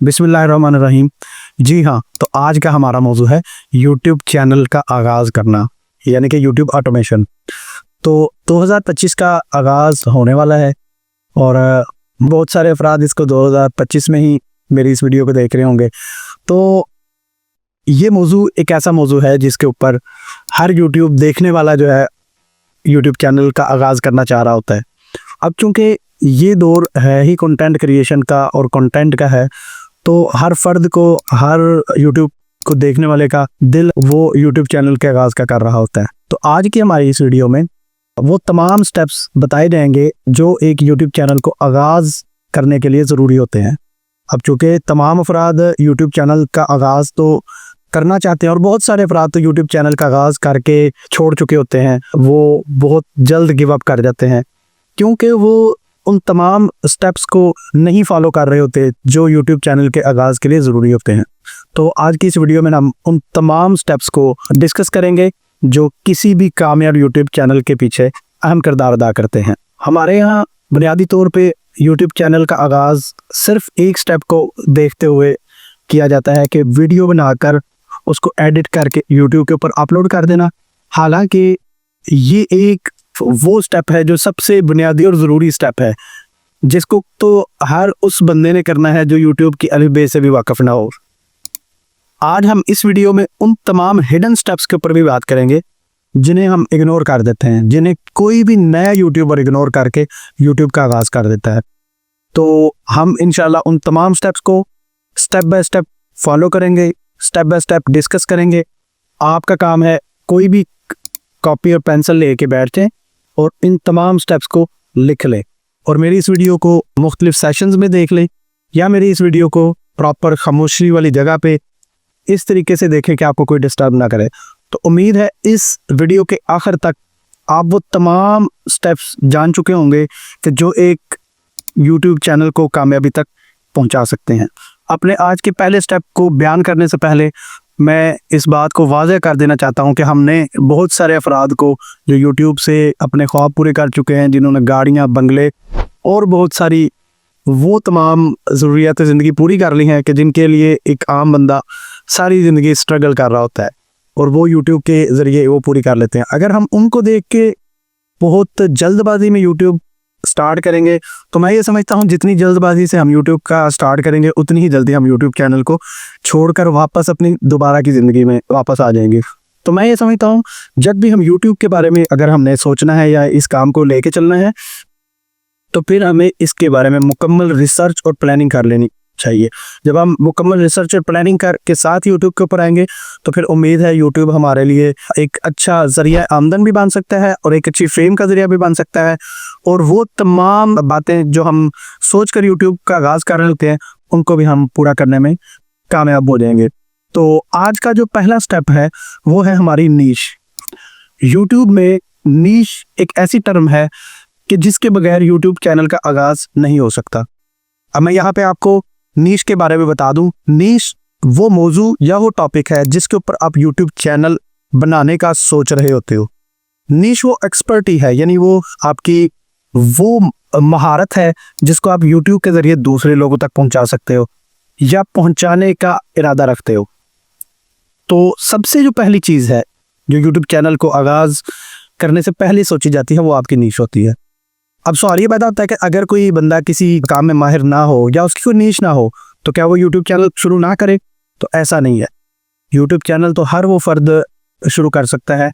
बिस्मिल्लाहिर्रहमानिर्रहीम। जी हाँ, तो आज का हमारा मौजू है यूट्यूब चैनल का आगाज़ करना, यानी कि यूट्यूब ऑटोमेशन। तो 2025 का आगाज़ होने वाला है और बहुत सारे अफराद इसको 2025 में ही मेरी इस वीडियो को देख रहे होंगे। तो ये मौजू एक ऐसा मौजू है जिसके ऊपर हर यूट्यूब देखने वाला जो है यूट्यूब चैनल का आगाज़ करना चाह रहा होता है। अब चूँकि ये दौर है ही कंटेंट क्रिएशन का और कंटेंट का है, तो हर फर्द को, हर यूट्यूब को देखने वाले का दिल वो यूट्यूब चैनल के आगाज़ का कर रहा होता है। तो आज की हमारी इस वीडियो में वो तमाम स्टेप्स बताए जाएंगे जो एक यूट्यूब चैनल को आगाज़ करने के लिए ज़रूरी होते हैं। अब चूँकि तमाम अफराद यूट्यूब चैनल का आगाज़ तो करना चाहते हैं और बहुत सारे अफराद तो यूट्यूब चैनल का आगाज़ करके छोड़ चुके होते हैं, वो बहुत जल्द गिव अप कर जाते हैं क्योंकि वो उन तमाम स्टेप्स को नहीं फॉलो कर रहे होते जो यूट्यूब चैनल के आगाज़ के लिए ज़रूरी होते हैं। तो आज की इस वीडियो में हम उन तमाम स्टेप्स को डिस्कस करेंगे जो किसी भी कामयाब यूट्यूब चैनल के पीछे अहम किरदार अदा करते हैं। हमारे यहाँ बुनियादी तौर पे यूट्यूब चैनल का आगाज़ सिर्फ एक स्टेप को देखते हुए किया जाता है कि वीडियो बनाकर उसको एडिट करके यूट्यूब के ऊपर अपलोड कर देना। हालांकि ये एक वो स्टेप है जो सबसे बुनियादी और ज़रूरी स्टेप है, जिसको तो हर उस बंदे ने करना है जो यूट्यूब की अलिफ बे से भी वाकिफ़ ना हो। आज हम इस वीडियो में उन तमाम हिडन स्टेप्स के ऊपर भी बात करेंगे जिन्हें हम इग्नोर कर देते हैं, जिन्हें कोई भी नया यूट्यूबर इग्नोर करके यूट्यूब का आगाज़ कर देता है। तो हम इंशाल्लाह उन तमाम स्टेप्स को स्टेप बाय स्टेप फॉलो करेंगे, स्टेप बाय स्टेप डिस्कस करेंगे। आपका काम है कोई भी कॉपी और पेंसिल लेके बैठ जाएं और इन तमाम स्टेप्स को लिख लें और मेरी इस वीडियो को मुख्तलिफ सेशंस में देख लें या मेरी इस वीडियो को प्रॉपर खामोशी वाली जगह पे इस तरीके से देखें कि आपको कोई डिस्टर्ब ना करे। तो उम्मीद है इस वीडियो के आखिर तक आप वो तमाम स्टेप्स जान चुके होंगे कि जो एक यूट्यूब चैनल को कामयाबी तक पहुंचा सकते हैं। अपने आज के पहले स्टेप को बयान करने से पहले मैं इस बात को वाज़ेह कर देना चाहता हूं कि हमने बहुत सारे अफराद को जो यूट्यूब से अपने ख्वाब पूरे कर चुके हैं, जिन्होंने गाड़ियां, बंगले और बहुत सारी वो तमाम ज़रूरियात ज़िंदगी पूरी कर ली हैं कि जिनके लिए एक आम बंदा सारी ज़िंदगी स्ट्रगल कर रहा होता है और वो यूट्यूब के ज़रिए वो पूरी कर लेते हैं। अगर हम उनको देख के बहुत जल्दबाजी में यूट्यूब स्टार्ट करेंगे तो मैं ये समझता हूँ जितनी जल्दबाजी से हम यूट्यूब का स्टार्ट करेंगे उतनी ही जल्दी हम यूट्यूब चैनल को छोड़कर वापस अपनी दोबारा की ज़िंदगी में वापस आ जाएंगे। तो मैं ये समझता हूँ जब भी हम यूट्यूब के बारे में अगर हमने सोचना है या इस काम को लेके चलना है तो फिर हमें इसके बारे में मुकम्मल रिसर्च और प्लानिंग कर लेनी चाहिए। जब हम मुकम्मल रिसर्च और प्लानिंग कर के साथ यूट्यूब के ऊपर आएंगे तो फिर उम्मीद है यूट्यूब हमारे लिए एक अच्छा ज़रिया आमदन भी बन सकता है और एक अच्छी फेम का ज़रिया भी बन सकता है और वो तमाम बातें जो हम सोच कर यूट्यूब का आगाज़ कर रहे होते हैं उनको भी हम पूरा करने में कामयाब हो जाएंगे। तो आज का जो पहला स्टेप है वो है हमारी नीश। यूट्यूब में नीश एक ऐसी टर्म है कि जिसके बगैर यूट्यूब चैनल का आगाज़ नहीं हो सकता। अब मैं यहाँ पे आपको नीश के बारे में बता दूं। नीश वो मौजू या वो टॉपिक है जिसके ऊपर आप यूट्यूब चैनल बनाने का सोच रहे होते हो। नीश वो एक्सपर्टी है, यानी वो आपकी वो महारत है जिसको आप यूट्यूब के ज़रिए दूसरे लोगों तक पहुंचा सकते हो या पहुंचाने का इरादा रखते हो। तो सबसे जो पहली चीज़ है जो यूट्यूब चैनल को आगाज़ करने से पहले सोची जाती है वो आपकी नीश होती है। अब सवाल ये पैदा होता है कि अगर कोई बंदा किसी काम में माहिर ना हो या उसकी कोई नीश ना हो तो क्या वो यूट्यूब चैनल शुरू ना करे? तो ऐसा नहीं है। यूट्यूब चैनल तो हर वो फर्द शुरू कर सकता है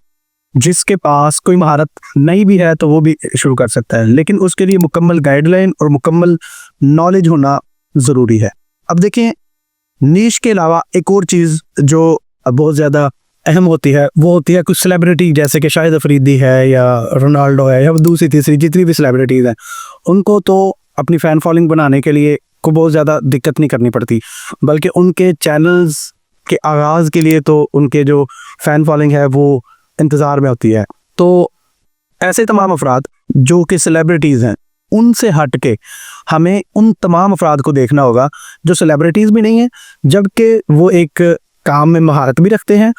जिसके पास कोई महारत नहीं भी है, तो वो भी शुरू कर सकता है, लेकिन उसके लिए मुकम्मल गाइडलाइन और मुकम्मल नॉलेज होना ज़रूरी है। अब देखें, नीश के अलावा एक और चीज़ जो बहुत ज़्यादा अहम होती है वो होती है कुछ सेलिब्रिटी, जैसे कि शाहिद अफरीदी है या रोनाल्डो है या दूसरी तीसरी जितनी भी सेलिब्रिटीज़ हैं, उनको तो अपनी फ़ैन फॉलोइंग बनाने के लिए को बहुत ज़्यादा दिक्कत नहीं करनी पड़ती, बल्कि उनके चैनल्स के आगाज़ के लिए तो उनके जो फ़ैन फॉलोइंग है वो इंतज़ार में होती है। तो ऐसे तमाम अफराद जो कि सेलिब्रिटीज़ हैं उनसे हट के हमें उन तमाम अफराद को देखना होगा जो सेलिब्रिटीज़ भी नहीं हैं जबकि वो एक काम में महारत भी रखते हैं,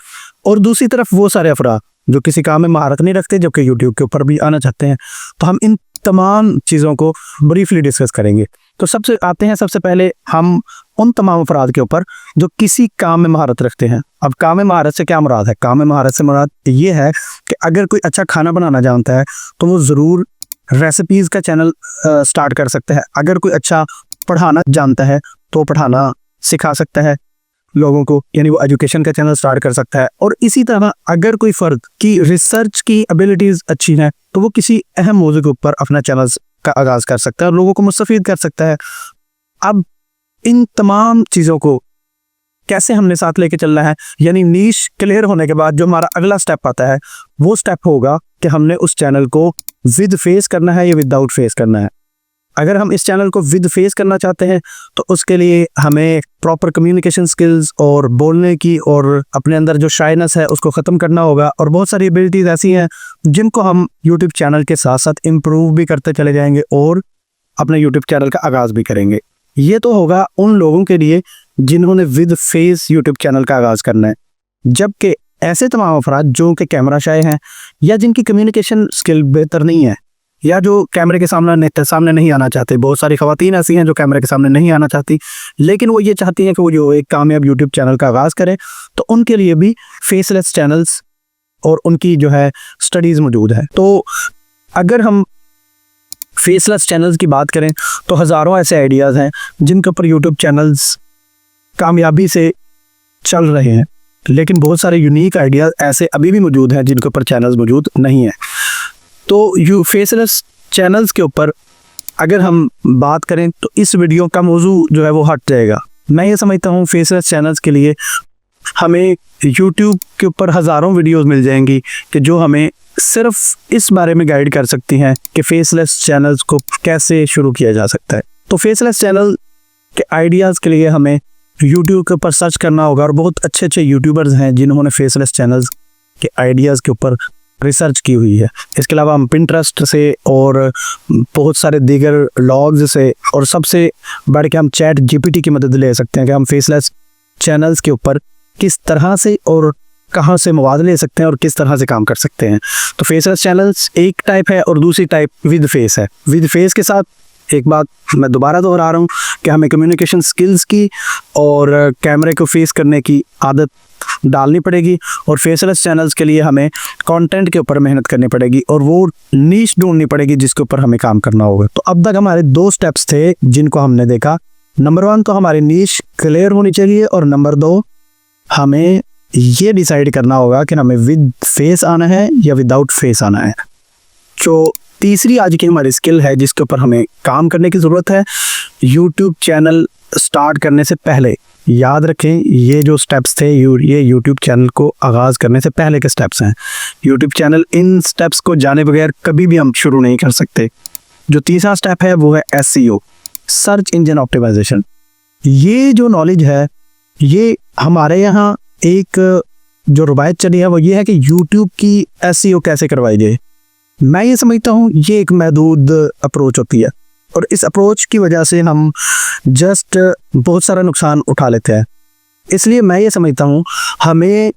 और दूसरी तरफ वो सारे अफराद जो किसी काम में महारत नहीं रखते जबकि यूट्यूब के ऊपर भी आना चाहते हैं। तो हम इन तमाम चीज़ों को ब्रीफली डिस्कस करेंगे। तो सबसे आते हैं सबसे पहले हम उन तमाम अफराद के ऊपर जो किसी काम में महारत रखते हैं। अब काम में महारत से क्या मुराद है? काम में महारत से मुराद ये है कि अगर कोई अच्छा खाना बनाना जानता है तो वो ज़रूर रेसिपीज़ का चैनल स्टार्ट कर सकता है। अगर कोई अच्छा पढ़ाना जानता है तो पढ़ाना सिखा सकता है लोगों को, यानी वो एजुकेशन का चैनल स्टार्ट कर सकता है। और इसी तरह अगर कोई फ़र्द की रिसर्च की एबिलिटीज़ अच्छी हैं तो वो किसी अहम मौजू के ऊपर अपना चैनल का आगाज़ कर सकता है और लोगों को मुस्तफ़ीद कर सकता है। अब इन तमाम चीज़ों को कैसे हमने साथ लेके चलना है, यानी नीश क्लियर होने के बाद जो हमारा अगला स्टेप आता है वो स्टेप होगा कि हमने उस चैनल को विद फेस करना है या विदाउट फेस करना है। अगर हम इस चैनल को विद फेस करना चाहते हैं तो उसके लिए हमें प्रॉपर कम्युनिकेशन स्किल्स और बोलने की और अपने अंदर जो शाइनेस है उसको ख़त्म करना होगा। और बहुत सारी एबिलिटीज़ ऐसी हैं जिनको हम यूट्यूब चैनल के साथ साथ इम्प्रूव भी करते चले जाएंगे और अपने यूट्यूब चैनल का आगाज़ भी करेंगे। ये तो होगा उन लोगों के लिए जिन्होंने विद फेस यूट्यूब चैनल का आगाज़ करना है। जबकि ऐसे तमाम अफराद जो कि कैमरा शाय हैं या जिनकी कम्युनिकेशन स्किल बेहतर नहीं है या जो कैमरे के सामने नहीं आना चाहते, बहुत सारी ख़वातीन ऐसी हैं जो कैमरे के सामने नहीं आना चाहती लेकिन वो ये चाहती हैं कि वो जो एक कामयाब यूट्यूब चैनल का आगाज़ करें, तो उनके लिए भी फेसलेस चैनल्स और उनकी जो है स्टडीज़ मौजूद है। तो अगर हम फेसलेस चैनल्स की बात करें तो हज़ारों ऐसे आइडियाज़ हैं जिनके ऊपर यूट्यूब चैनल्स कामयाबी से चल रहे हैं, लेकिन बहुत सारे यूनिक आइडियाज़ ऐसे अभी भी मौजूद हैं जिनके ऊपर चैनल्स मौजूद नहीं हैं। तो फेसलेस चैनल्स के ऊपर अगर हम बात करें तो इस वीडियो का मौजू जो है वो हट जाएगा। मैं ये समझता हूँ फेसलेस चैनल्स के लिए हमें यूट्यूब के ऊपर हज़ारों वीडियोस मिल जाएंगी कि जो हमें सिर्फ इस बारे में गाइड कर सकती हैं कि फेसलेस चैनल्स को कैसे शुरू किया जा सकता है। तो फेसलेस चैनल के आइडियाज़ के लिए हमें यूट्यूब के ऊपर सर्च करना होगा और बहुत अच्छे अच्छे यूट्यूबर्स हैं जिन्होंने फेसलेस चैनल्स के आइडियाज़ के ऊपर रिसर्च की हुई है। इसके अलावा हम पिंटरेस्ट से और बहुत सारे दीगर लॉग्स से और सबसे बढ़ के हम चैट जीपीटी की मदद ले सकते हैं कि हम फेसलेस चैनल्स के ऊपर किस तरह से और कहाँ से मवाद ले सकते हैं और किस तरह से काम कर सकते हैं। तो फेसलेस चैनल्स एक टाइप है और दूसरी टाइप विद फेस है। विद फेस के साथ एक बात मैं दोबारा दोहरा रहा हूँ कि हमें कम्युनिकेशन स्किल्स की और कैमरे को फेस करने की आदत डालनी पड़ेगी और फेसलेस चैनल्स के लिए हमें कंटेंट के ऊपर मेहनत करनी पड़ेगी और वो नीश ढूंढनी पड़ेगी जिसके ऊपर हमें काम करना होगा। तो अब तक हमारे 2 स्टेप्स थे जिनको हमने देखा। नंबर 1 तो हमारी नीश क्लियर होनी चाहिए और नंबर 2 हमें ये डिसाइड करना होगा कि हमें विद फेस आना है या विदाउट फेस आना है। जो तीसरी आज की हमारी स्किल है जिसके ऊपर हमें काम करने की ज़रूरत है, यूट्यूब चैनल स्टार्ट करने से पहले याद रखें ये जो स्टेप्स थे ये यूट्यूब चैनल को आगाज़ करने से पहले के स्टेप्स हैं। यूट्यूब चैनल इन स्टेप्स को जाने बगैर कभी भी हम शुरू नहीं कर सकते। जो तीसरा स्टेप है वो है SEO, सर्च इंजन ऑप्टिमाइजेशन। ये जो नॉलेज है ये हमारे यहाँ एक जो रवायत चली है वो ये है कि यूट्यूब की SEO कैसे करवाई जाए। मैं ये समझता हूँ ये एक महदूद अप्रोच होती है और इस अप्रोच की वजह से हम जस्ट बहुत सारा नुकसान उठा लेते हैं। इसलिए मैं ये समझता हूँ हमें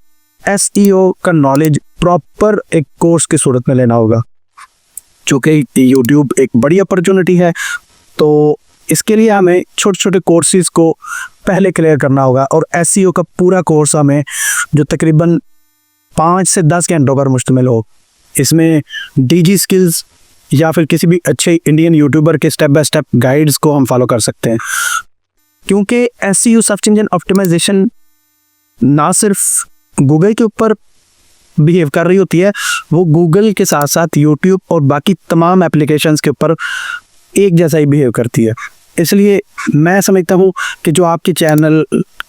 SEO का नॉलेज प्रॉपर एक कोर्स की सूरत में लेना होगा। चूँकि YouTube एक बड़ी अपॉर्चुनिटी है तो इसके लिए हमें छोटे छोटे कोर्सेज़ को पहले क्लियर करना होगा और SEO का पूरा कोर्स हमें जो तकरीबन 5 से 10 घंटों पर मुश्तमिल हो, इसमें DG स्किल्स या फिर किसी भी अच्छे इंडियन यूट्यूबर के स्टेप बाय स्टेप गाइड्स को हम फॉलो कर सकते हैं। क्योंकि SEO सर्च इंजन ऑप्टिमाइजेशन ना सिर्फ गूगल के ऊपर बिहेव कर रही होती है, वो गूगल के साथ साथ यूट्यूब और बाकी तमाम एप्लीकेशंस के ऊपर एक जैसा ही बिहेव करती है। इसलिए मैं समझता हूँ कि जो आपके चैनल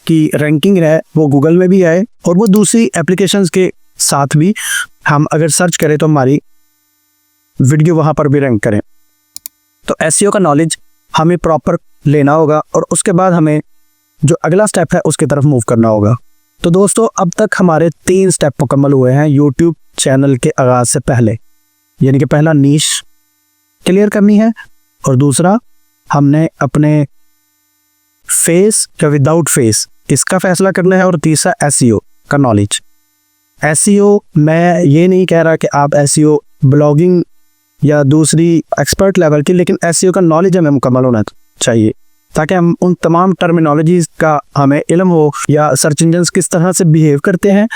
की रैंकिंग है वो गूगल में भी आए और वो दूसरी एप्लीकेशंस के साथ भी हम अगर सर्च करें तो हमारी वीडियो वहाँ पर भी रैंक करें। तो SEO का नॉलेज हमें प्रॉपर लेना होगा और उसके बाद हमें जो अगला स्टेप है उसकी तरफ मूव करना होगा। तो दोस्तों अब तक हमारे 3 स्टेप मुकम्मल हुए हैं यूट्यूब चैनल के आगाज़ से पहले, यानी कि पहला नीश क्लियर करनी है और दूसरा हमने अपने फेस या विदाउट फेस इसका फैसला करना है और तीसरा SEO का नॉलेज। SEO मैं ये नहीं कह रहा कि आप SEO ब्लॉगिंग या दूसरी एक्सपर्ट लेवल की, लेकिन SEO का नॉलेज हमें मुकम्मल होना चाहिए, ताकि हम उन तमाम टर्मिनोलॉजीज़ का हमें इल्म हो, या सर्च इंजन्स किस तरह से बिहेव करते हैं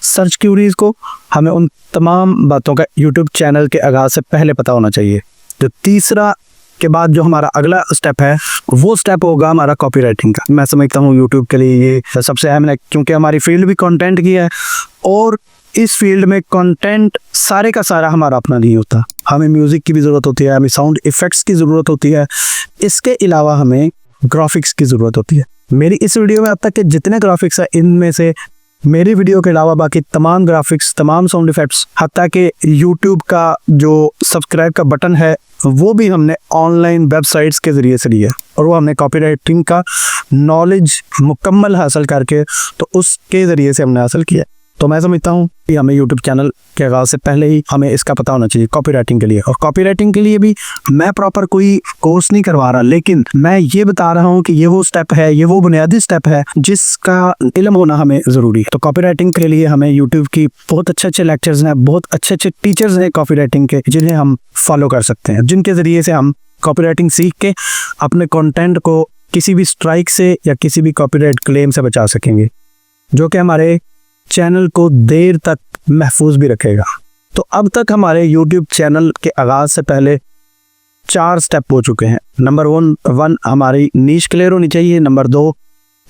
सर्च क्यूरीज़ को, हमें उन तमाम बातों का यूट्यूब चैनल के आगाज़ से पहले पता होना चाहिए। तो तीसरा के बाद जो हमारा अगला स्टेप है वो स्टेप होगा हमारा कॉपीराइटिंग का। मैं समझता हूँ यूट्यूब के लिए ये सबसे अहम है, क्योंकि हमारी फील्ड भी कंटेंट की है, और इस फील्ड में कंटेंट सारे का सारा हमारा अपना नहीं होता। हमें म्यूज़िक की भी ज़रूरत होती है, हमें साउंड इफ़ेक्ट्स की ज़रूरत होती है, इसके अलावा हमें ग्राफिक्स की ज़रूरत होती है। मेरी इस वीडियो में अब तक के जितने ग्राफिक्स हैं, इनमें से मेरी वीडियो के अलावा बाकी तमाम ग्राफिक्स, तमाम साउंड इफ़ेक्ट्स, हत्ता कि यूट्यूब का जो सब्सक्राइब का बटन है वो भी हमने ऑनलाइन वेबसाइट्स के ज़रिए से लिया, और वो हमने कॉपीराइटिंग का नॉलेज मुकम्मल हासिल करके तो उसके ज़रिए से हमने हासिल किया। तो मैं समझता हूँ कि हमें यूट्यूब चैनल के आगाज़ से पहले ही हमें इसका पता होना चाहिए कॉपीराइटिंग के लिए। और कॉपीराइटिंग के लिए भी मैं प्रॉपर कोई कोर्स नहीं करवा रहा, लेकिन मैं ये बता रहा हूँ कि ये वो स्टेप है, ये वो बुनियादी स्टेप है जिसका इल्म होना हमें ज़रूरी है। तो कॉपीराइटिंग के लिए हमें यूट्यूब की बहुत अच्छे लेक्चर्स हैं, बहुत अच्छे टीचर्स हैं कॉपीराइटिंग के, जिन्हें हम फॉलो कर सकते हैं, जिनके ज़रिए से हम कॉपीराइटिंग सीख के अपने कंटेंट को किसी भी स्ट्राइक से या किसी भी कॉपीराइट क्लेम से बचा सकेंगे, जो कि हमारे चैनल को देर तक महफूज भी रखेगा। तो अब तक हमारे YouTube चैनल के आगाज़ से पहले 4 स्टेप हो चुके हैं। नंबर 1 हमारी नीश क्लियर होनी चाहिए। नंबर 2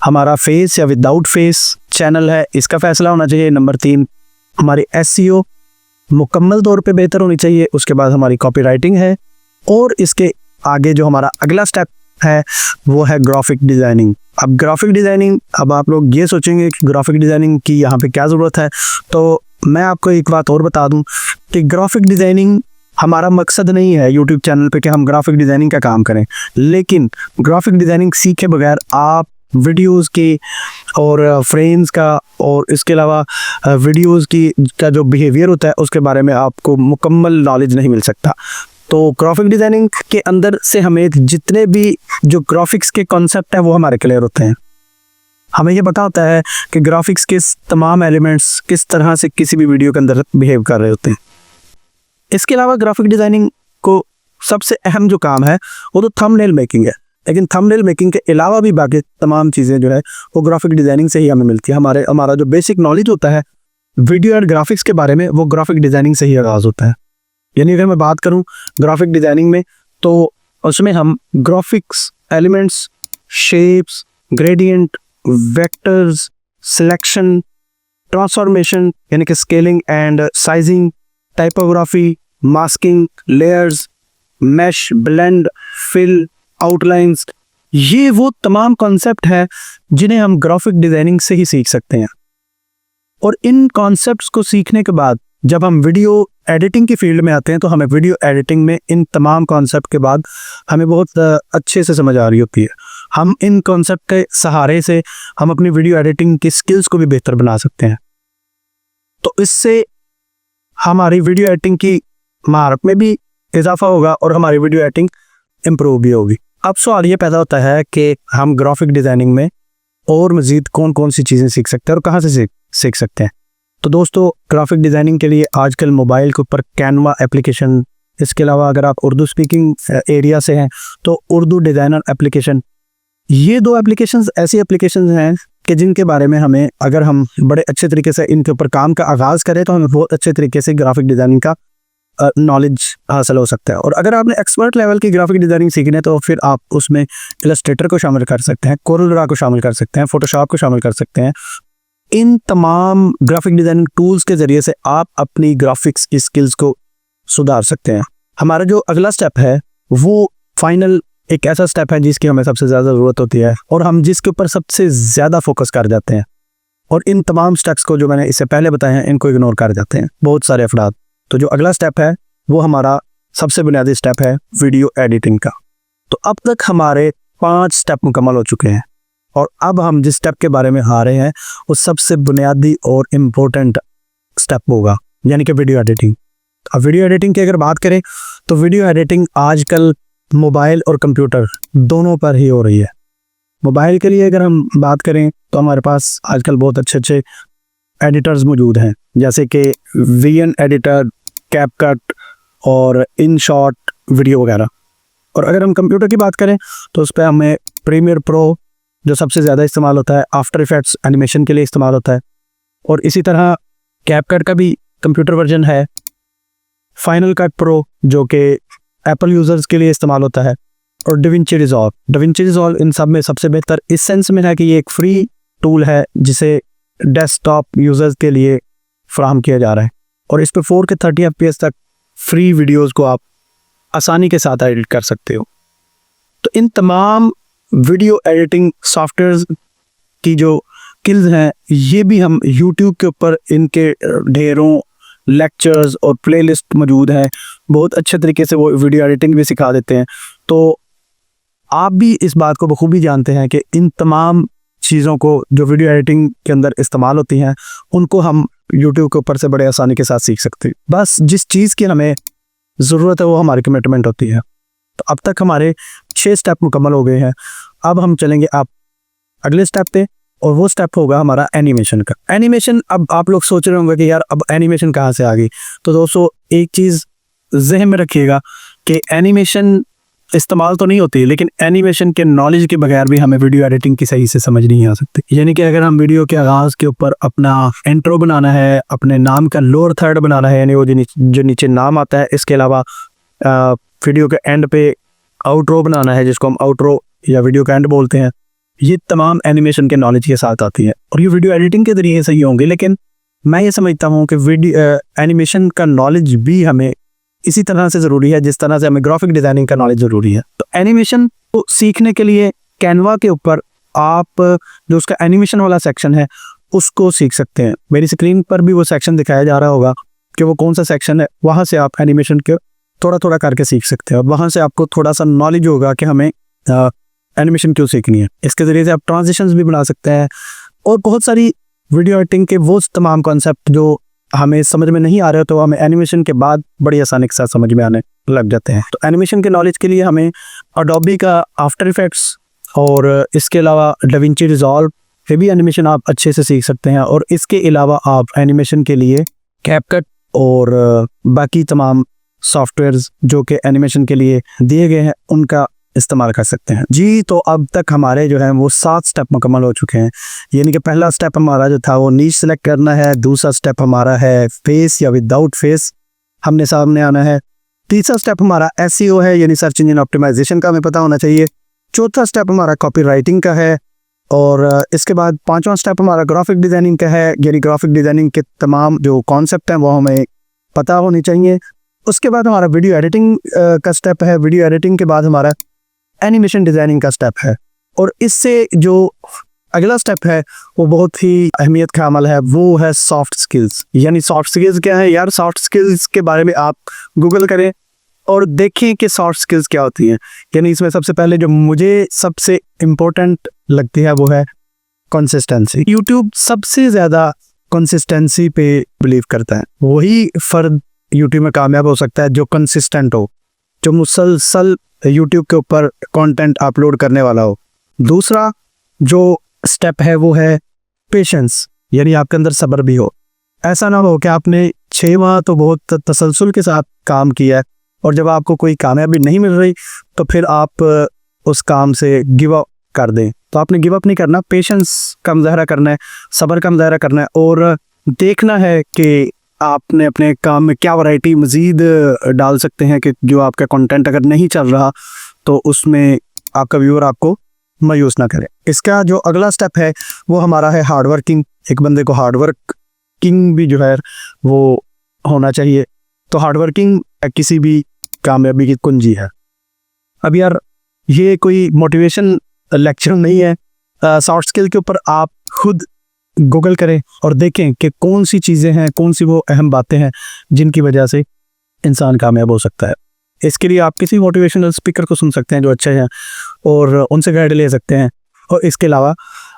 हमारा फेस या विदाउट फेस चैनल है, इसका फैसला होना चाहिए। नंबर 3 हमारी SEO मुकम्मल तौर पे बेहतर होनी चाहिए। उसके बाद हमारी कॉपीराइटिंग है, और इसके आगे जो हमारा अगला स्टेप है वो है ग्राफिक डिज़ाइनिंग। अब ग्राफिक डिज़ाइनिंग, अब आप लोग ये सोचेंगे कि ग्राफिक डिज़ाइनिंग की यहाँ पे क्या ज़रूरत है, तो मैं आपको एक बात और बता दूं कि ग्राफिक डिज़ाइनिंग हमारा मकसद नहीं है यूट्यूब चैनल पे कि हम ग्राफिक डिज़ाइनिंग का काम करें, लेकिन ग्राफिक डिज़ाइनिंग सीखे बगैर आप वीडियोस की और फ्रेम्स का और इसके अलावा वीडियोस की का जो बिहेवियर होता है उसके बारे में आपको मुकम्मल नॉलेज नहीं मिल सकता। तो ग्राफिक डिज़ाइनिंग के अंदर से हमें जितने भी जो ग्राफिक्स के कॉन्सेप्ट हैं वो हमारे क्लियर होते हैं। हमें ये पता होता है कि ग्राफिक्स के तमाम एलिमेंट्स किस तरह से किसी भी वीडियो के अंदर बिहेव कर रहे होते हैं। इसके अलावा ग्राफिक डिज़ाइनिंग को सबसे अहम जो काम है वो तो थंबनेल मेकिंग है, लेकिन थंबनेल मेकिंग के अलावा भी बाकी तमाम चीज़ें जो है वो ग्राफिक डिज़ाइनिंग से ही हमें मिलती है। हमारा जो बेसिक नॉलेज होता है वीडियो एंड ग्राफिक्स के बारे में वो ग्राफिक डिज़ाइनिंग से ही आगाज़ होता है। यानी अगर मैं बात करूं ग्राफिक डिज़ाइनिंग में, तो उसमें हम graphics elements, shapes, gradient, vectors, selection, transformation यानी कि scaling and sizing, typography, masking, layers, mesh, blend, fill, outlines, ये वो तमाम कॉन्सेप्ट है जिन्हें हम ग्राफिक डिज़ाइनिंग से ही सीख सकते हैं। और इन कॉन्सेप्ट्स को सीखने के बाद जब हम वीडियो एडिटिंग की फील्ड में आते हैं तो हमें वीडियो एडिटिंग में इन तमाम कॉन्सेप्ट के बाद हमें बहुत अच्छे से समझ आ रही होती है। हम इन कॉन्सेप्ट के सहारे से हम अपनी वीडियो एडिटिंग की स्किल्स को भी बेहतर बना सकते हैं। तो इससे हमारी वीडियो एडिटिंग की महारत में भी इजाफा होगा और हमारी वीडियो एडिटिंग इम्प्रूव भी होगी। अब सवाल ये पैदा होता है कि हम ग्राफिक डिज़ाइनिंग में और मज़ीद कौन कौन सी चीज़ें सीख सकते हैं और कहाँ से सीख सकते हैं। तो दोस्तों, ग्राफिक डिज़ाइनिंग के लिए आजकल मोबाइल के ऊपर कैनवा एप्लीकेशन, इसके अलावा अगर आप उर्दू स्पीकिंग एरिया से हैं तो उर्दू डिज़ाइनर एप्लीकेशन, ये 2 एप्लीकेशंस ऐसी एप्लीकेशंस हैं कि जिनके बारे में हमें अगर हम बड़े अच्छे तरीके से इनके ऊपर काम का आगाज़ करें तो हमें बहुत अच्छे तरीके से ग्राफिक डिज़ाइनिंग का नॉलेज हासिल हो सकता है। और अगर आपने एक्सपर्ट लेवल की ग्राफिक डिज़ाइनिंग सीखनी है तो फिर आप उसमें इलस्ट्रेटर को शामिल कर सकते हैं, कोरल ड्रा को शामिल कर सकते हैं, फोटोशॉप को शामिल कर सकते हैं। इन तमाम ग्राफिक डिज़ाइनिंग टूल्स के ज़रिए से आप अपनी ग्राफिक्स की स्किल्स को सुधार सकते हैं। हमारा जो अगला स्टेप है वो फाइनल एक ऐसा स्टेप है जिसकी हमें सबसे ज़्यादा ज़रूरत होती है और हम जिसके ऊपर सबसे ज़्यादा फोकस कर जाते हैं, और इन तमाम स्टेप्स को जो मैंने इससे पहले बताए हैं इनको इग्नोर कर जाते हैं बहुत सारे अफराद। तो जो अगला स्टेप है वो हमारा सबसे बुनियादी स्टेप है वीडियो एडिटिंग का। तो अब तक हमारे 5 स्टेप मुकम्मल हो चुके हैं और अब हम जिस स्टेप के बारे में आ रहे हैं वो सबसे बुनियादी और इम्पोर्टेंट स्टेप होगा, यानी कि वीडियो एडिटिंग। अब वीडियो एडिटिंग की अगर बात करें तो वीडियो एडिटिंग आजकल मोबाइल और कंप्यूटर दोनों पर ही हो रही है। मोबाइल के लिए अगर हम बात करें तो हमारे पास आजकल बहुत अच्छे एडिटर्स मौजूद हैं, जैसे कि VN एडिटर, कैपकट और InShot वीडियो वगैरह। और अगर हम कंप्यूटर की बात करें तो उस पर हमें प्रीमियर प्रो जो सबसे ज़्यादा इस्तेमाल होता है, आफ्टर इफेक्ट्स एनिमेशन के लिए इस्तेमाल होता है, और इसी तरह कैपकट का भी कंप्यूटर वर्जन है, फाइनल कट प्रो जो कि एप्पल यूज़र्स के लिए इस्तेमाल होता है, और डविंची रिजॉल्व इन सब में सबसे बेहतर इस सेंस में है कि ये एक फ्री टूल है जिसे डेस्कटॉप यूज़र्स के लिए फ्राहम किया जा रहा है, और इस पर 4K 30 FPS तक फ्री वीडियोस को आप आसानी के साथ एडिट कर सकते हो। तो इन तमाम वीडियो एडिटिंग सॉफ्टवेयर्स की जो स्किल्स हैं ये भी हम YouTube के ऊपर इनके ढेरों लेक्चर्स और प्लेलिस्ट मौजूद हैं, बहुत अच्छे तरीके से वो वीडियो एडिटिंग भी सिखा देते हैं। तो आप भी इस बात को बखूबी जानते हैं कि इन तमाम चीज़ों को जो वीडियो एडिटिंग के अंदर इस्तेमाल होती हैं उनको हम YouTube के ऊपर से बड़े आसानी के साथ सीख सकते हैं। बस जिस चीज़ की हमें ज़रूरत है वो हमारी कमिटमेंट होती है। तो अब तक हमारे 6 स्टेप मुकम्मल हो गए हैं। अब हम चलेंगे आप अगले स्टेप पे, और वो स्टेप होगा हमारा एनिमेशन का। एनिमेशन, अब आप लोग सोच रहे होंगे कि यार अब एनिमेशन कहाँ से आ गई। तो दोस्तों एक चीज़ जहन में रखिएगा कि एनिमेशन इस्तेमाल तो नहीं होती, लेकिन एनिमेशन के नॉलेज के बगैर भी हमें वीडियो एडिटिंग की सही से समझ नहीं आ सकती। यानी कि अगर हम वीडियो के आगाज़ के ऊपर अपना इंट्रो बनाना है, अपने नाम का लोअर थर्ड बनाना है, यानी वो जो नीचे नाम आता है, इसके अलावा वीडियो के एंड पे आउट्रो बनाना है जिसको हम आउट्रो या वीडियो का एंड बोलते हैं, ये तमाम एनिमेशन के नॉलेज के साथ आती है और ये वीडियो एडिटिंग के जरिए सही होंगे। लेकिन मैं ये समझता हूँ कि वीडियो एनिमेशन का नॉलेज भी हमें इसी तरह से ज़रूरी है जिस तरह से हमें ग्राफिक डिज़ाइनिंग का नॉलेज ज़रूरी है। तो एनिमेशन को सीखने के लिए कैनवा के ऊपर आप जो उसका एनिमेशन वाला सेक्शन है उसको सीख सकते हैं। मेरी स्क्रीन पर भी वो सेक्शन दिखाया जा रहा होगा कि वो कौन सा सेक्शन है, वहाँ से आप एनिमेशन के थोड़ा थोड़ा करके सीख सकते हैं और वहाँ से आपको थोड़ा सा नॉलेज होगा कि हमें एनिमेशन क्यों सीखनी है। इसके ज़रिए से आप ट्रांजिशंस भी बना सकते हैं और बहुत सारी वीडियो एडिटिंग के वो तमाम कॉन्सेप्ट जो हमें समझ में नहीं आ रहे तो हमें एनिमेशन के बाद बड़ी आसानी के साथ समझ में आने लग जाते हैं। तो एनिमेशन के नॉलेज के लिए हमें अडोबी का आफ्टर इफेक्ट्स और इसके अलावा डविंची रिजॉल्व से भी एनिमेशन आप अच्छे से सीख सकते हैं और इसके अलावा आप एनिमेशन के लिए कैपकट और बाकी तमाम सॉफ्टवेयर्स जो कि एनिमेशन के लिए दिए गए हैं उनका इस्तेमाल कर सकते हैं। जी, तो अब तक हमारे जो है वो 7 स्टेप मुकम्मल हो चुके हैं। यानी कि पहला स्टेप हमारा जो था वो नीच सेलेक्ट करना है, दूसरा स्टेप हमारा है फेस या विदाउट फेस हमने सामने आना है, तीसरा स्टेप हमारा एसईओ है यानी सर्च इंजन ऑप्टिमाइजेशन का हमें पता होना चाहिए, चौथा स्टेप हमारा कॉपीराइटिंग का है और इसके बाद 5वां स्टेप हमारा ग्राफिक डिज़ाइनिंग का है यानी ग्राफिक डिज़ाइनिंग के तमाम जो कॉन्सेप्ट हैं वो हमें पता होनी चाहिए। उसके बाद हमारा वीडियो एडिटिंग का स्टेप है, वीडियो एडिटिंग के बाद हमारा एनिमेशन डिज़ाइनिंग का स्टेप है और इससे जो अगला स्टेप है वो बहुत ही अहमियत का अमल है, वो है सॉफ्ट स्किल्स। यानी सॉफ्ट स्किल्स क्या है यार? सॉफ्ट स्किल्स के बारे में आप गूगल करें और देखें कि सॉफ्ट स्किल्स क्या होती हैं। यानी इसमें सबसे पहले जो मुझे सबसे इम्पोर्टेंट लगती है वो है कंसिस्टेंसी। यूट्यूब सबसे ज़्यादा कंसिस्टेंसी पे बिलीव करता है। वही फ़र्द यूट्यूब में कामयाब हो सकता है जो कंसिस्टेंट हो, जो मुसलसल यूट्यूब के ऊपर कंटेंट अपलोड करने वाला हो। दूसरा जो स्टेप है वो है पेशेंस, यानी आपके अंदर सब्र भी हो। ऐसा ना हो कि आपने 6 माह तो बहुत तसलसल के साथ काम किया है और जब आपको कोई कामयाबी नहीं मिल रही तो फिर आप उस काम से गिव अप कर दें। तो आपने गिव अप नहीं करना, पेशेंस का मुजाहरा करना है, सब्र का मुजाहरा करना है और देखना है कि आपने अपने काम में क्या वैरायटी मज़ीद डाल सकते हैं कि जो आपका कंटेंट अगर नहीं चल रहा तो उसमें आपका व्यूअर आपको मायूस ना करे। इसका जो अगला स्टेप है वो हमारा है हार्ड वर्किंग। एक बंदे को हार्ड वर्किंग भी जो है वो होना चाहिए। तो हार्ड वर्किंग किसी भी कामयाबी की कुंजी है। अब यार ये कोई मोटिवेशन लेक्चर नहीं है, सॉफ्ट स्किल के ऊपर आप खुद गूगल करें और देखें कि कौन सी चीज़ें हैं, कौन सी वो अहम बातें हैं जिनकी वजह से इंसान कामयाब हो सकता है। इसके लिए आप किसी मोटिवेशनल स्पीकर को सुन सकते हैं जो अच्छे हैं और उनसे गाइड ले सकते हैं। और इसके अलावा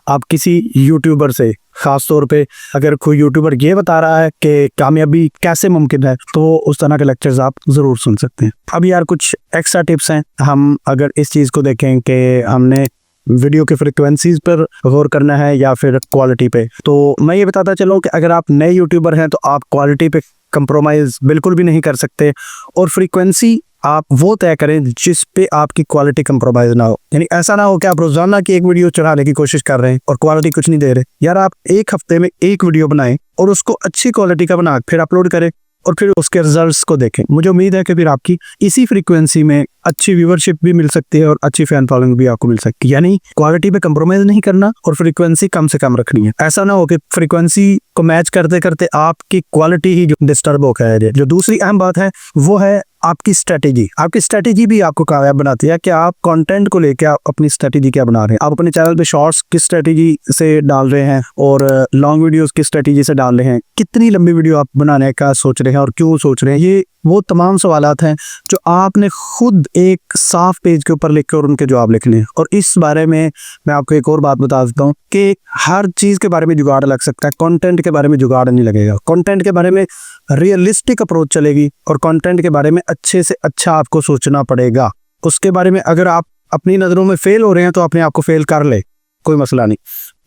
आप किसी यूट्यूबर से, ख़ास तौर पे अगर कोई यूट्यूबर ये बता रहा है कि कामयाबी कैसे मुमकिन है तो उस तरह के लेक्चर्स आप ज़रूर सुन सकते हैं। अब यार कुछ एक्स्ट्रा टिप्स हैं। हम अगर इस चीज़ को देखें कि हमने वीडियो के फ्रिक्वेंसीज पर गौर करना है या फिर क्वालिटी पे, तो मैं ये बताता चलूँ कि अगर आप नए यूट्यूबर हैं तो आप क्वालिटी पे कंप्रोमाइज़ बिल्कुल भी नहीं कर सकते और फ्रीक्वेंसी आप वो तय करें जिस पे आपकी क्वालिटी कंप्रोमाइज ना हो। यानी ऐसा ना हो कि आप रोजाना की एक वीडियो चढ़ाने की कोशिश कर रहे हैं और क्वालिटी कुछ नहीं दे रहे। यार आप एक हफ्ते में एक वीडियो बनाएं और उसको अच्छी क्वालिटी का बना फिर अपलोड करें और फिर उसके रिजल्ट्स को देखें। मुझे उम्मीद है कि फिर आपकी इसी फ्रीक्वेंसी में अच्छी व्यूअरशिप भी मिल सकती है और अच्छी फैन फॉलोइंग भी आपको मिल सकती है। यानी क्वालिटी पे कंप्रोमाइज नहीं करना और फ्रीक्वेंसी कम से कम रखनी है। ऐसा ना हो कि फ्रीक्वेंसी को मैच करते करते आपकी क्वालिटी ही डिस्टर्ब हो गया। जो दूसरी अहम बात है वो है आपकी स्ट्रेटेजी। आपकी स्ट्रेटेजी भी आपको कामयाब बनाती है कि आप कंटेंट को लेकर आप अपनी स्ट्रेटेजी क्या बना रहे हैं। आप अपने चैनल पे शॉर्ट्स किस स्ट्रेटेजी से डाल रहे हैं और लॉन्ग वीडियोस किस स्ट्रेटेजी से डाल रहे हैं, कितनी लंबी वीडियो आप बनाने का सोच रहे हैं और क्यों सोच रहे हैं। ये वो तमाम सवालात हैं जो आपने खुद एक साफ पेज के ऊपर लिख कर उनके जवाब लिखने हैं। और इस बारे में मैं आपको एक और बात बता देता हूँ कि हर चीज़ के बारे में जुगाड़ लग सकता है, कंटेंट के बारे में जुगाड़ नहीं लगेगा। कंटेंट के बारे में रियलिस्टिक अप्रोच चलेगी और कंटेंट के बारे में अच्छे से अच्छा आपको सोचना पड़ेगा। उसके बारे में अगर आप अपनी नज़रों में फेल हो रहे हैं तो अपने आप को फेल कर ले, कोई मसला नहीं,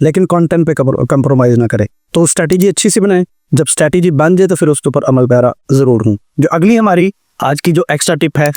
लेकिन कंटेंट पे कंप्रोमाइज ना करें। तो स्ट्रैटेजी अच्छी सी बनाएं, जब स्ट्रैटेजी बन जाए तो फिर उसके ऊपर अमल पैरा ज़रूर हूँ। जो अगली हमारी आज की जो एक्स्ट्रा टिप है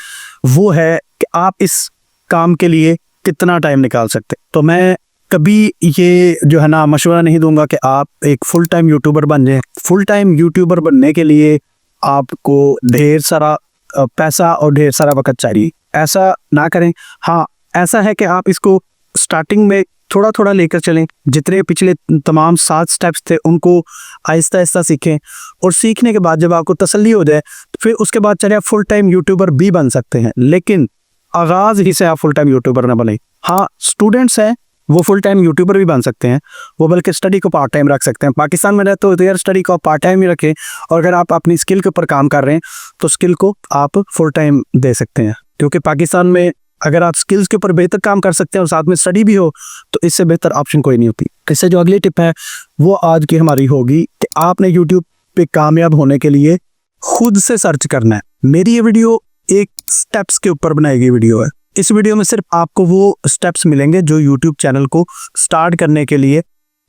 वो है कि आप इस काम के लिए कितना टाइम निकाल सकते। तो मैं कभी ये जो है ना मशवरा नहीं दूंगा कि आप एक फुल टाइम यूट्यूबर बन जाएं। फुल टाइम यूट्यूबर बनने के लिए आपको ढेर सारा पैसा और ढेर सारा वक्त चाहिए, ऐसा ना करें। हाँ, ऐसा है कि आप इसको स्टार्टिंग में थोड़ा थोड़ा लेकर चलें। जितने पिछले तमाम 7 स्टेप्स थे उनको आहिस्ता आहिस्ता सीखें और सीखने के बाद जब आपको तसल्ली हो जाए फिर उसके बाद चले आप फुल टाइम यूट्यूबर भी बन सकते हैं। लेकिन आगाज़ ही से आप फुल टाइम यूट्यूबर ना बने। हाँ, स्टूडेंट्स हैं वो फुल टाइम यूट्यूबर भी बन सकते हैं, वो बल्कि स्टडी को पार्ट टाइम रख सकते हैं। पाकिस्तान में रहते हो तो यार स्टडी को पार्ट टाइम ही रखें, और अगर आप अपनी स्किल के ऊपर काम कर रहे हैं तो स्किल को आप फुल टाइम दे सकते हैं। क्योंकि पाकिस्तान में अगर आप स्किल्स के ऊपर बेहतर काम कर सकते हैं और साथ में स्टडी भी हो तो इससे बेहतर ऑप्शन कोई नहीं होती। इससे जो अगली टिप है वो आज की हमारी होगी कि आपने यूट्यूब पे कामयाब होने के लिए खुद से सर्च करना है। मेरी ये वीडियो एक स्टेप्स के ऊपर बनाई गई वीडियो है। इस वीडियो में सिर्फ आपको वो स्टेप्स मिलेंगे जो यूट्यूब चैनल को स्टार्ट करने के लिए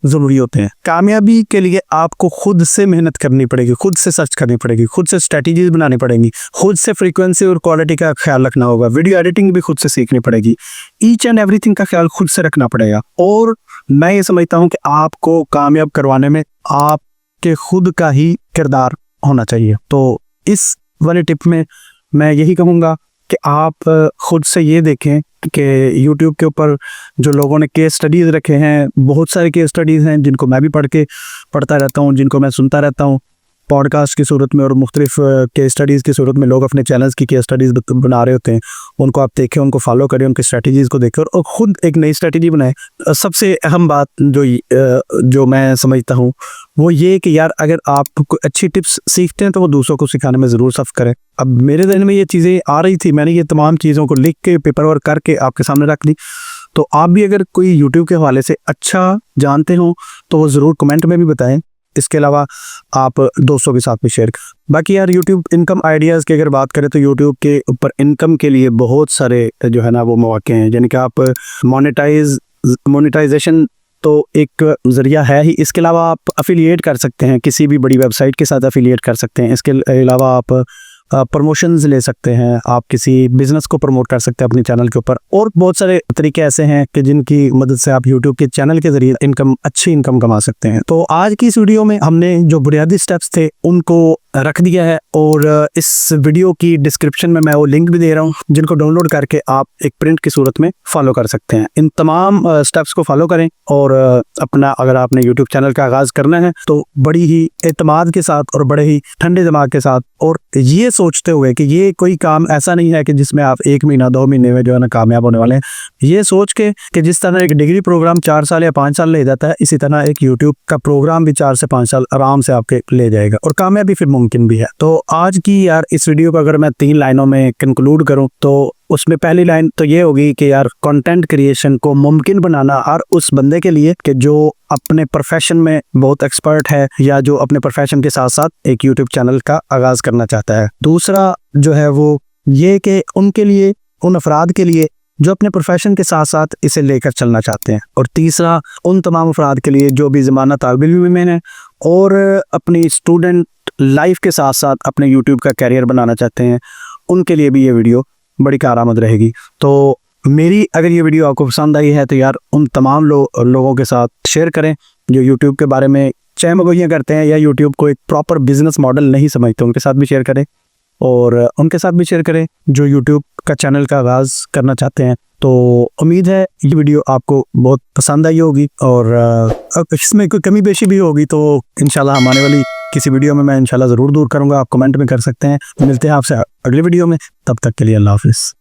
ज़रूरी होते हैं। कामयाबी के लिए आपको खुद से मेहनत करनी पड़ेगी, खुद से सर्च करनी पड़ेगी, खुद से स्ट्रैटेजीज बनानी पड़ेंगी, खुद से फ्रीक्वेंसी और क्वालिटी का ख्याल रखना होगा, वीडियो एडिटिंग भी खुद से सीखनी पड़ेगी, ईच एंड एवरीथिंग का ख्याल खुद से रखना पड़ेगा। और मैं ये समझता हूँ कि आपको कामयाब करवाने में आपके खुद का ही किरदार होना चाहिए। तो इस वाली टिप में मैं यही कहूँगा कि आप खुद से ये देखें कि YouTube के ऊपर जो लोगों ने केस स्टडीज़ रखे हैं, बहुत सारे केस स्टडीज़ हैं जिनको मैं भी पढ़ता रहता हूँ, जिनको मैं सुनता रहता हूँ पॉडकास्ट की सूरत में और मुख्तलिफ केस स्टडीज़ की सूरत में। लोग अपने चैनल्स की केस स्टडीज़ बना रहे होते हैं, उनको आप देखें, उनको फॉलो करें, उनकी स्ट्रैटेजीज़ को देखें और ख़ुद एक नई स्ट्रैटेजी बनाएं। सबसे अहम बात जो मैं समझता हूँ वो ये कि यार अगर आप कोई अच्छी टिप्स सीखते हैं तो वो दूसरों को सिखाने में ज़रूर सफ़र करें। अब मेरे जहन में ये चीज़ें आ रही थी, मैंने ये तमाम चीज़ों को लिख के पेपर वर्क करके आपके सामने रख दी। तो आप भी अगर कोई यूट्यूब के हवाले से अच्छा जानते हो तो वो ज़रूर कमेंट में भी बताएं। इसके अलावा आप दोस्तों के साथ भी शेयर करें। बाकी यार यूट्यूब इनकम आइडियाज़ की अगर बात करें तो यूट्यूब के ऊपर इनकम के लिए बहुत सारे जो है ना वो मौके हैं। यानी कि आप मोनेटाइजेशन तो एक ज़रिया है ही, इसके अलावा आप अफिलिएट कर सकते हैं, किसी भी बड़ी वेबसाइट के साथ अफिलिएट कर सकते हैं। इसके अलावा आप प्रमोशंस ले सकते हैं, आप किसी बिजनेस को प्रमोट कर सकते हैं अपने चैनल के ऊपर। और बहुत सारे तरीके ऐसे हैं कि जिनकी मदद से आप यूट्यूब के चैनल के जरिए अच्छी इनकम कमा सकते हैं। तो आज की इस वीडियो में हमने जो बुनियादी स्टेप्स थे उनको रख दिया है और इस वीडियो की डिस्क्रिप्शन में मैं वो लिंक भी दे रहा हूँ जिनको डाउनलोड करके आप एक प्रिंट की सूरत में फॉलो कर सकते हैं। इन तमाम स्टेप्स को फॉलो करें और अपना अगर आपने यूट्यूब चैनल का आगाज़ करना है तो बड़ी ही एतमाद के साथ और बड़े ही ठंडे दिमाग के साथ और ये सोचते हुए कि ये कोई काम ऐसा नहीं है कि जिसमें आप 1 महीना 2 महीने में जो है ना कामयाब होने वाले हैं। ये सोच के कि जिस तरह एक डिग्री प्रोग्राम 4 साल या 5 साल ले जाता है, इसी तरह एक यूट्यूब का प्रोग्राम भी 4 से 5 साल आराम से आपके ले जाएगा और कामयाबी फिर मुमकिन भी है। तो आज की यार इस वीडियो को अगर मैं 3 लाइनों में कंक्लूड करूं तो उसमें पहली लाइन तो ये होगी कि यार कंटेंट क्रिएशन को मुमकिन बनाना हर उस बंदे के लिए कि जो अपने प्रोफेशन में बहुत एक्सपर्ट है या जो अपने प्रोफेशन के साथ साथ एक यूट्यूब चैनल का आगाज करना चाहता है। दूसरा जो है वो ये कि उनके लिए, उन अफराद के लिए जो अपने प्रोफेशन के साथ साथ इसे लेकर चलना चाहते हैं। और तीसरा उन तमाम अफराद के लिए जो भी ज़माना तालिब इल्म हैं और अपनी स्टूडेंट लाइफ के साथ साथ अपने यूट्यूब का कैरियर बनाना चाहते हैं उनके लिए भी ये वीडियो बड़ी कारआमद रहेगी। तो मेरी अगर ये वीडियो आपको पसंद आई है तो यार उन तमाम लोगों के साथ शेयर करें जो यूट्यूब के बारे में चहमगोइयाँ करते हैं या यूट्यूब को एक प्रॉपर बिजनेस मॉडल नहीं समझते, उनके साथ भी शेयर करें। और उनके साथ भी शेयर करें जो यूट्यूब का चैनल का आगाज़ करना चाहते हैं। तो उम्मीद है ये वीडियो आपको बहुत पसंद आई होगी, और इसमें कोई कमी पेशी भी होगी तो इंशाल्लाह हम आने वाली किसी वीडियो में मैं इंशाल्लाह ज़रूर दूर करूँगा। आप कमेंट में कर सकते हैं। मिलते हैं आपसे अगले वीडियो में, तब तक के लिए अल्लाह हाफिज़।